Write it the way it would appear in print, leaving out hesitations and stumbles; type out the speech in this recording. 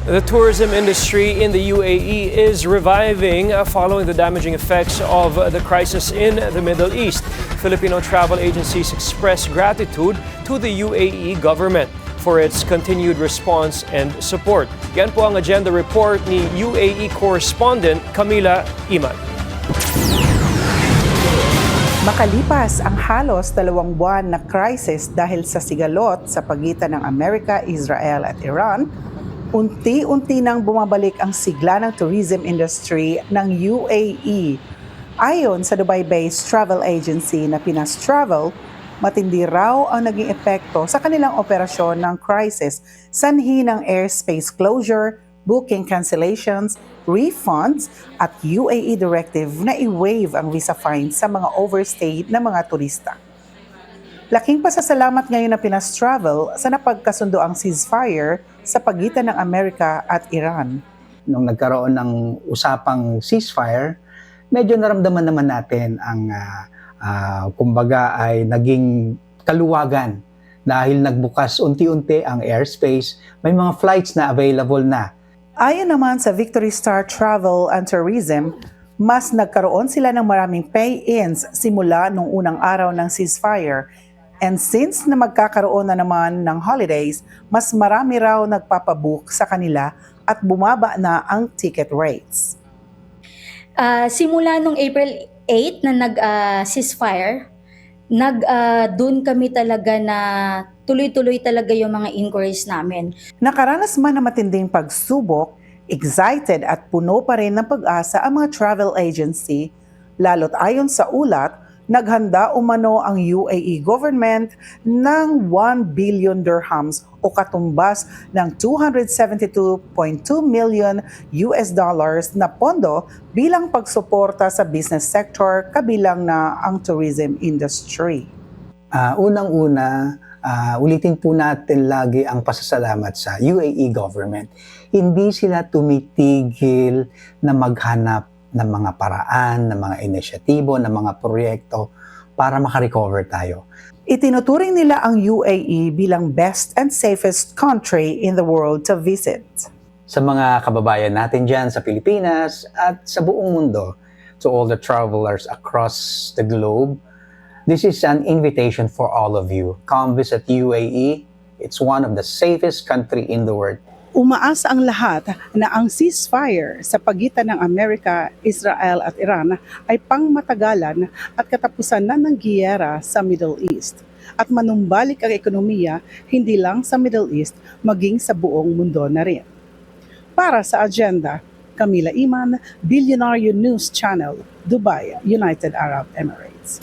The tourism industry in the UAE is reviving following the damaging effects of the crisis in the Middle East. Filipino travel agencies express gratitude to the UAE government for its continued response and support. Yan po ang agenda report ni UAE correspondent Camila Iman. Makalipas ang halos 2 buwan na crisis dahil sa sigalot sa pagitan ng Amerika, Israel at Iran, unti-unti nang bumabalik ang sigla ng tourism industry ng UAE. Ayon sa Dubai-based travel agency na Pinas Travel, matindi raw ang naging epekto sa kanilang operasyon ng crisis, sanhi ng airspace closure, booking cancellations, refunds at UAE directive na i-waive ang visa fine sa mga overstay na mga turista. Laking pasasalamat ngayon ng Pinas Travel sa napagkasundo ang ceasefire sa pagitan ng Amerika at Iran. Nung nagkaroon ng usapang ceasefire, medyo naramdaman naman natin ang kumbaga ay naging kaluwagan dahil nagbukas unti-unti ang airspace, may mga flights na available na. Ayon naman sa Victory Star Travel and Tourism, mas nagkaroon sila ng maraming pay-ins simula nung unang araw ng ceasefire. And since na magkakaroon na naman ng holidays, mas marami raw nagpapabook sa kanila at bumaba na ang ticket rates. Simula nung April 8 na nag-ceasefire, doon kami talaga na tuloy-tuloy talaga yung mga inquiries namin. Nakaranas man na matinding pagsubok, excited at puno pa rin ng pag-asa ang mga travel agency, lalo't ayon sa ulat, naghanda umano ang UAE government ng 1 billion dirhams o katumbas ng 272.2 million US dollars na pondo bilang pagsuporta sa business sector kabilang na ang tourism industry. Unang-una, ulitin po natin lagi ang pasasalamat sa UAE government. Hindi sila tumitigil na maghanap ng mga paraan, ng mga inisyatibo, ng mga proyekto para makarecover tayo. Itinuturing nila ang UAE bilang best and safest country in the world to visit. Sa mga kababayan natin dyan sa Pilipinas at sa buong mundo, to all the travelers across the globe, this is an invitation for all of you. Come visit UAE. It's one of the safest country in the world. Umaasa ang lahat na ang ceasefire sa pagitan ng Amerika, Israel at Iran ay pangmatagalan at katapusan na ng giyera sa Middle East at manumbalik ang ekonomiya hindi lang sa Middle East maging sa buong mundo na rin. Para sa agenda, Camila Iman, Billionaire News Channel, Dubai, United Arab Emirates.